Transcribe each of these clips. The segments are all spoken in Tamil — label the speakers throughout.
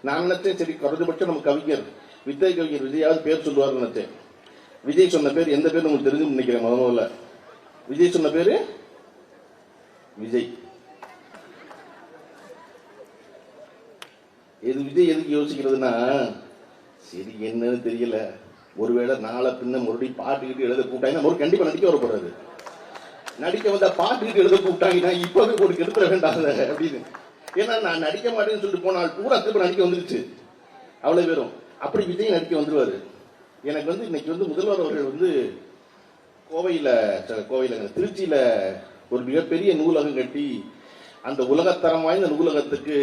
Speaker 1: நான் நினைச்சேன் சரி குறைஞ்சபட்சம் நம்ம கவிஞர் வித்தை கவிஞர் விஜயாவது பேர் சொல்லுவார்னு நினைச்சேன். விஜய் சொன்ன பேர் எந்த பேர் உங்களுக்கு தெரிஞ்சுன்னு நினைக்கிறேன். முதல்ல விஜய் சொன்ன பேரு விஜய். விஜய் எதுக்கு யோசிக்கிறதுனா, சரி என்னன்னு தெரியல, ஒருவேளை நாளை பின்ன மறுபடியும் பாட்டுக்கிட்டு எழுத கூப்பிட்டாங்கன்னா ஒரு கண்டிப்பா நடிக்க வர போறாரு. நடிக்க வந்தா பாட்டுக்கிட்டு எழுத கூப்பிட்டாங்கன்னா இப்பவே ஒரு கெடுத்துட வேண்டாம் அப்படின்னு. ஏன்னா நான் நடிக்க மாட்டேன்னு சொல்லிட்டு போனால் பூரா திரும்ப நடிக்க வந்துருச்சு அவ்வளவு பேரும். அப்படி விஜய் நடிக்க வந்துருவாரு. எனக்கு இன்னைக்கு முதல்வர் அவர்கள் கோவையில திருச்சியில ஒரு மிகப்பெரிய நூலகம் கட்டி அந்த உலகத்தரம் வாய்ந்த நூலகத்துக்கு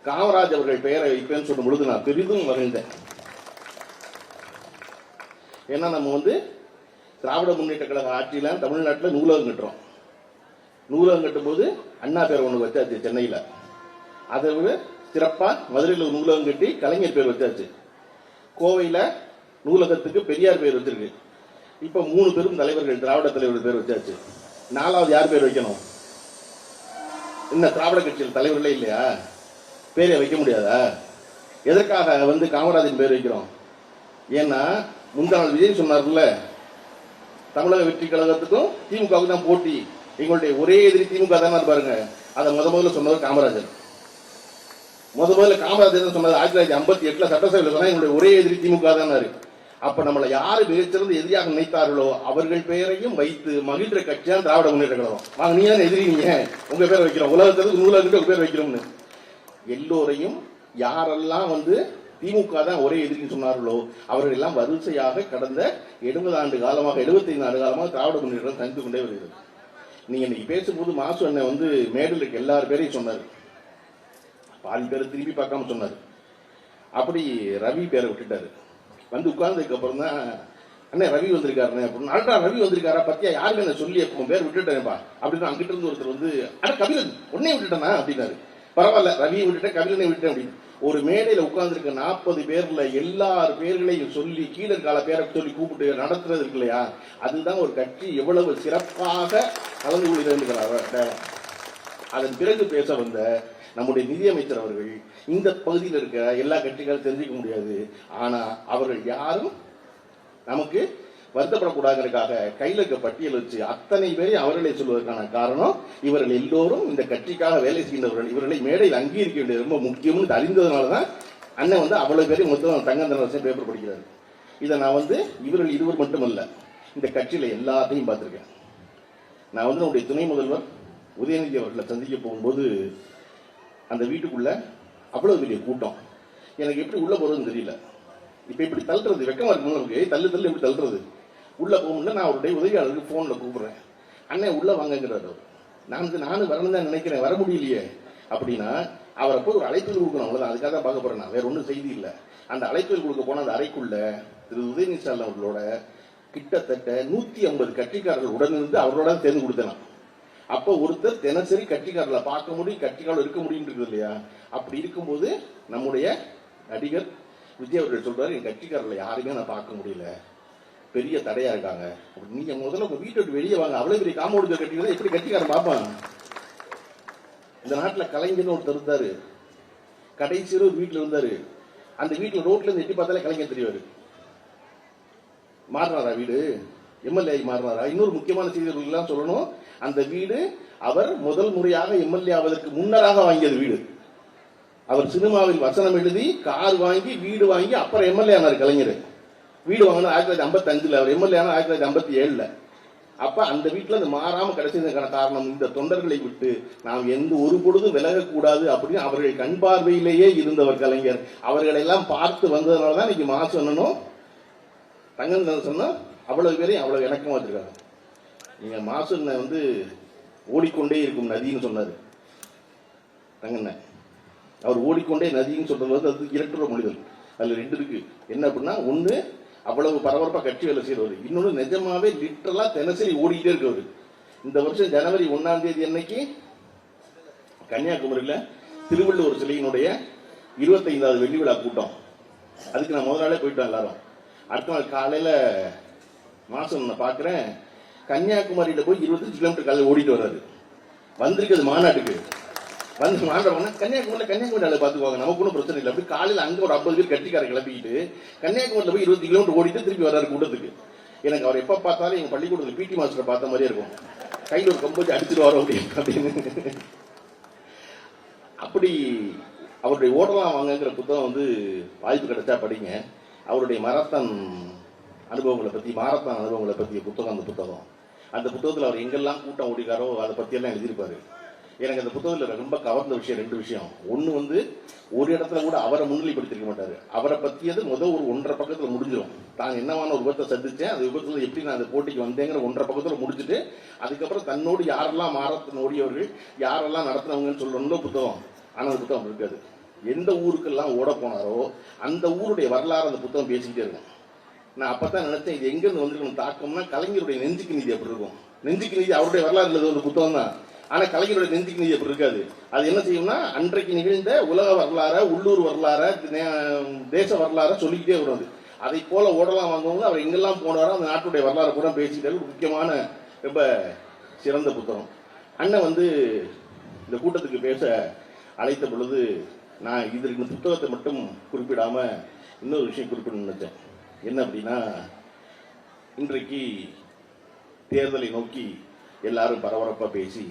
Speaker 1: காமராஜ் அவர்கள் பெயரை வைப்பேன்னு சொல்லும் பொழுது நான் பெரிதும் மகிழ்ந்தேன். ஏன்னா நம்ம திராவிட முன்னேற்ற கழக ஆட்சியில தமிழ்நாட்டில் நூலகம் கட்டுறோம். நூலகம் கட்டும் போது அண்ணா பேர் ஒன்று வச்சாச்சு சென்னையில. அதை விட சிறப்பா மதுரையில் ஒரு நூலகம் கட்டி கலைஞர் பேர் வச்சாச்சு. கோவையில நூலகத்துக்கு பெரியார் பேர் வச்சிருக்கு. இப்ப 3 பெரும் தலைவர்கள் திராவிட தலைவர்கள் பேர் வச்சாச்சு. 4வது யார் பேர் வைக்கணும்? இன்னும் திராவிட கட்சியில் தலைவர்களே இல்லையா? பேரை வைக்க முடியாதா? எதற்காக காமராஜன் பேர் வைக்கிறோம்? ஏன்னா முந்தாள் விஜய் சொன்னார்ல, தமிழக வெற்றி கழகத்துக்கும் திமுகவுக்கு தான் போட்டி, எங்களுடைய ஒரே எதிரி திமுக தானே பாருங்க. அதை முதல்ல சொன்னவர் காமராஜர். முதல்ல காமராஜர் சொன்னது 1958 சட்டசபையில் சொன்னா எங்களுடைய ஒரே எதிரி திமுக தானே. அப்ப நம்மளை யாரு மிகச்சிறந்த எதிரியாக நினைத்தார்களோ அவர்கள் பெயரையும் வைத்து மகிழ்ற கட்சியா திராவிட முன்னேற்ற கழகம். வாங்க, நீ தான் எதிரி, நீங்க உங்க பேரை வைக்கிறோம், உலகத்துக்கு நூலகத்துக்கு உங்க பேர் வைக்கிறோம்னு. எல்லோரையும் யாரெல்லாம் திமுக தான் ஒரே எதிரின்னு சொன்னார்களோ அவர்கள் எல்லாம் வரிசையாக கடந்த 70 ஆண்டு காலமாக 75 ஆண்டு காலமாக திராவிட முன்னேற்றம் தனித்து கொண்டே வருகிறது. நீங்க இன்னைக்கு பேசும்போது மாசு அண்ணன் மேடல் இருக்க எல்லார் பேரையும் சொன்னார். பாதி பேரை திருப்பி பார்க்காம சொன்னார். அப்படி ரவி பேரை விட்டுட்டாரு. உட்கார்ந்ததுக்கு அப்புறம் தான் அண்ணன் ரவி வந்திருக்காருன்னு அப்படின்னு. அடா ரவி வந்திருக்காரா பத்தியா யாருமே என்ன சொல்லி பேர் விட்டுட்டேன்ப்பா அப்படின்னு அங்கிட்ட இருந்து ஒருத்தர் அட கபிலன் உடனே விட்டுட்டேனா அப்படின்னாரு. பரவாயில்ல, ரவியை விட்டுட்டேன் கபிலனை விட்டேன் அப்படின்னு. ஒரு மேடையில உட்கார்ந்துருக்க 40 பேர்ல எல்லார் பேர்களையும் சொல்லி கீழற்கால பேரை சொல்லி கூப்பிட்டு நடத்துறது இருக்கு இல்லையா, அதுதான் ஒரு கட்சி எவ்வளவு சிறப்பாக கலந்து கொள்கிறார். அதன் பிறகு பேச வந்த நம்முடைய நிதியமைச்சர் அவர்கள் இந்த பகுதியில் இருக்க எல்லா கட்சிகளும் தெரிஞ்சுக்க முடியாது, ஆனா அவர்கள் யாரும் நமக்கு வருத்தப்படக்கூடாதுக்காக கையில் இருக்க பட்டியல் வச்சு அத்தனை பேரையும் அவர்களை சொல்வதற்கான காரணம் இவர்கள் எல்லோரும் இந்த கட்சிக்காக வேலை செய்கின்றவர்கள். இவர்களை மேடையில் அங்கீகரிக்க வேண்டியது ரொம்ப முக்கியம்னு அறிந்ததுனாலதான் அண்ணன் அவ்வளவு பேரையும் மொத்தம் தங்கந்தன பேப்பர் படிக்கிறாரு. இதை நான் இவர்கள் இருவர் மட்டுமல்ல, இந்த கட்சியில எல்லாத்தையும் பார்த்திருக்கேன். நான் நம்முடைய துணை முதல்வர் உதயநிதி அவர்களை சந்திக்க போகும்போது அந்த வீட்டுக்குள்ள அவ்வளவு பெரிய கூட்டம். எனக்கு எப்படி உள்ள போறதுன்னு தெரியல. இப்ப இப்படி தள்ளுறது வெக்கமா இருக்கு, நமக்கு தள்ளு எப்படி தள்ளுறது. உள்ள போகும்போது நான் அவருடைய உதவியாளருக்கு போன்ல கூப்பிடுறேன். அண்ணன் உள்ள வாங்கிறாரு. நானும் வரணும் தான் நினைக்கிறேன், வர முடியலையே அப்படின்னா அவரை போய் ஒரு அழைப்பில் கொடுக்கணும், அவ்வளவுதான். அதுக்காக தான் பார்க்க போறேன், நான் வேற ஒன்றும் செய்தி இல்லை. அந்த அழைப்பில் கொடுக்க போன அந்த அறைக்குள்ள திரு உதயநிதி ஸ்டாலின் அவர்களோட கிட்டத்தட்ட 150 கட்சிக்காரர்கள் உடனிருந்து அவரோட தேர்ந்து கொடுத்தேன். அப்ப ஒருத்தர் தினசரி கட்சிக்காரர்களை பார்க்க முடியும், கட்சிக்காரர்கள் இருக்க முடியும் இருக்குது இல்லையா. அப்படி இருக்கும்போது நம்முடைய நடிகர் விஜய் அவர்கள் சொல்றாரு, என் கட்சிக்காரர்களை யாருமே நான் பார்க்க முடியல, பெரிய தடையா இருக்காங்க. நீங்க முதல்ல உங்க வீட்டை விட்டு வெளியே வாங்க, அவ்வளவு பெரிய காம்பவுண்ட் கட்டினா எப்படி கட்சிக்காரன் பார்ப்பான். இந்த நாட்டுல கலைஞர்னு ஒருத்தர் இருந்தாரு, கடைசி ஒரு வீட்டுல இருந்தாரு. அந்த வீட்டுல ரோட்ல இருந்து எட்டி பார்த்தாலே கலைஞர் தெரிவாரு. மாறினாரா வீடு? எம்எல்ஏ மாறினாரா? இன்னொரு முக்கியமான செய்திகள் சொல்லணும், அந்த வீடு அவர் முதல் முறையாக எம்எல்ஏ ஆவதற்கு முன்னராக வாங்கியது வீடு. அவர் சினிமாவில் வசனம் எழுதி கார் வாங்கி வீடு வாங்கி அப்புறம் எம்எல்ஏ ஆனார் கலைஞர். வீடு வாங்கினா 1955, அவர் எம்எல்ஏ ஆனா 1957. அப்ப அந்த வீட்டுல அந்த மாறாம கிடைச்சதுக்கான காரணம் இந்த தொண்டர்களை விட்டு நாம் எந்த ஒரு பொழுதும் விலகக்கூடாது அப்படின்னு அவர்கள் கண் பார்வையிலேயே இருந்தவர் கலைஞர். அவர்களை எல்லாம் பார்த்து வந்ததுனாலதான் இன்னைக்கு மாசு அண்ணனும் தங்கந்தன் சொன்னா அவ்வளவு பேரையும் அவ்வளவு இணக்கமா வச்சிருக்காங்க. நீங்க மாசு ஓடிக்கொண்டே இருக்கும் நதின்னு சொன்னாரு தங்கண்ண. அவர் ஓடிக்கொண்டே நதின்னு சொல்றது அது இரட்டுற மொழிகள். அதுல 2 இருக்கு. என்ன அப்படின்னா, ஒண்ணு அவ்வளவு பரபரப்பா கட்சி வேலை செய்யறவர், இன்னொன்னு நிஜமாவே லிட்டரலா தினசரி ஓடிக்கிட்டே இருக்கவர். இந்த வருஷம் ஜனவரி 1ஆம் தேதி அன்னைக்கு கன்னியாகுமரியில திருவள்ளுவர் சிலையினுடைய 25வது வெள்ளி விழா கூட்டம். அதுக்கு நான் முதல் நாளே போயிட்டோம் எல்லாரும். அடுத்த நாள் காலையில மாசம் நான் பாக்குறேன், கன்னியாகுமரியில போய் 25 கிலோமீட்டர் காலையில் ஓடிட்டு வர்றாரு. வந்திருக்கிறது மாநாட்டுக்கு. வந்து மாண்டவங்கன்னா கன்னியாகுமரியில் பார்த்துக்குவாங்க, நமக்கு ஒன்றும் பிரச்சனை இல்லை. அப்படி காலையில் அங்கே ஒரு 50 பேர் கட்டிக்கார கிளப்பிக்கிட்டு கன்னியாகுமரியில் போய் 20 கிலோமீட்டர் ஓடிட்டு திருப்பி வர்றாரு கூட்டத்துக்கு. எனக்கு அவர் எப்போ பார்த்தாலும் எங்கள் பள்ளிக்கூடத்தில் பிடி மாஸ்டரை பார்த்த மாதிரியே இருக்கும். கையில் ஒரு கம்பு வச்சு அடிச்சுட்டு வரோம் அப்படின்னு. அப்படி அவருடைய ஓடலாம் வாங்கங்கிற புத்தகம் வந்து வாய்ப்பு கிடைச்சா படிங்க. அவருடைய மாரத்தான் அனுபவங்களை பற்றிய புத்தகம் அந்த புத்தகத்தில் அவர் எங்கெல்லாம் கூட்டம் ஓடிக்காரோ அதை பற்றியெல்லாம் எழுதியிருப்பாரு. எனக்கு அந்த புத்தகத்தில் ரொம்ப கவர்ந்த விஷயம் 2 விஷயம். ஒன்று வந்து ஒரு இடத்துல கூட அவரை முன்னிலைப்படுத்திருக்க மாட்டாரு. அவரை பற்றியது ஒரு 1.5 பக்கத்தில் முடிஞ்சிடும். தான் என்னவான ஒரு விபத்தை சந்திச்சேன், அந்த விபத்தில் எப்படி நான் அந்த போட்டிக்கு வந்தேங்கிற 1.5 பக்கத்தில் முடிச்சுட்டு அதுக்கப்புறம் தன்னோடு யாரெல்லாம் மாரத்தான் ஓடியவர்கள், யாரெல்லாம் நடத்தினவங்கன்னு சொல்லணும்னு புத்தகம். ஆனால் அந்த புத்தகம் இருக்காது. எந்த ஊருக்கெல்லாம் ஓட போனாரோ அந்த ஊருடைய வரலாறு அந்த புத்தகம் பேசிக்கிட்டே இருக்கும். நான் அப்பதான் நினைச்சேன், இது எங்கிருந்து வந்திருக்கணும் தாக்கம்னா கலைஞருடைய நெஞ்சுக்கு நீதி அப்படி இருக்கும். நெஞ்சுக்கு நீதி அவருடைய வரலாறு எழுது ஒரு புத்தகம் தான். ஆனா கலைஞருடைய நெஞ்சுக்கு நீதி அப்படி இருக்காது. அது என்ன செய்யும்னா அன்றைக்கு நிகழ்ந்த உலக வரலாற, உள்ளூர் வரலாற, தேச வரலாற சொல்லிக்கிட்டே வரும். அதை போல ஓடலாம் வாங்குவாங்க. அவர் எங்கெல்லாம் போனாரோ அந்த நாட்டுடைய வரலாறு கூட பேசிக்கிட்டே முக்கியமான ரொம்ப சிறந்த புத்தகம். அண்ணன் வந்து இந்த கூட்டத்துக்கு பேச அழைத்த பொழுது நான் இந்த புத்தகத்தை மட்டும் குறிப்பிடாம இன்னொரு விஷயம் குறிப்பிடணும்னு நினைச்சேன். என்ன அப்படின்னா, இன்றைக்கு தேர்தலை நோக்கி எல்லாரும் பரபரப்பா பேசி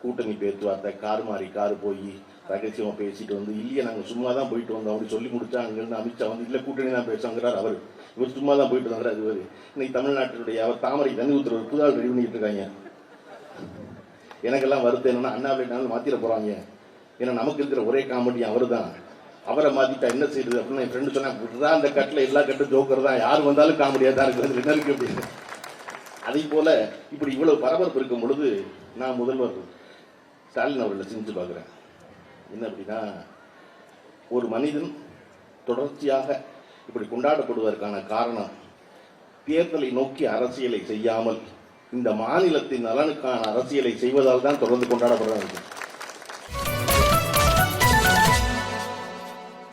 Speaker 1: கூட்டணி பேச்சுவார்த்தை கார் மாறி கார் போய் ரகசியமா பேசிட்டு வந்து இல்லையே நாங்கள் சும்மா தான் போயிட்டு வந்தோம் அப்படி சொல்லி முடிச்சா அங்கிருந்து அமித்ஷா வந்து இல்லை கூட்டணி தான் பேசுங்கிறார். இவர் சும்மா தான் போயிட்டு வந்தார். அது இன்னைக்கு தமிழ்நாட்டினுடைய அவர் தாமரை தண்ணி ஊத்துற ஒரு புதால் ரெடி பண்ணிட்டு இருக்காங்க. எனக்கெல்லாம் வருத்தம் என்னன்னா அண்ணாவை மாத்திர போறாங்க. ஏன்னா நமக்கு இருக்கிற ஒரே காமெடி அவர் தான். அவரை மாத்திட்டா என்ன செய்யுது அப்படின்னு என் ஃப்ரெண்டு சொன்னா, அந்த கட்டில் எல்லா கட்டும் ஜோக்கர் தான், யார் வந்தாலும் காமெடியா தான் இருக்கு என்ன இருக்கு அப்படின்னு. அதே போல இப்படி இவ்வளவு பரபரப்பு இருக்கும் பொழுது நான் முதல்வர் ஸ்டாலின் அவர்களை சிந்திச்சு பார்க்கிறேன். என்ன அப்படின்னா, ஒரு மனிதன் தொடர்ச்சியாக இப்படி கொண்டாடப்படுவதற்கான காரணம் தேர்தலை நோக்கி அரசியலை செய்யாமல் இந்த மாநிலத்தின் நலனுக்கான அரசியலை செய்வதால் தான் தொடர்ந்து கொண்டாடப்படுறாங்க.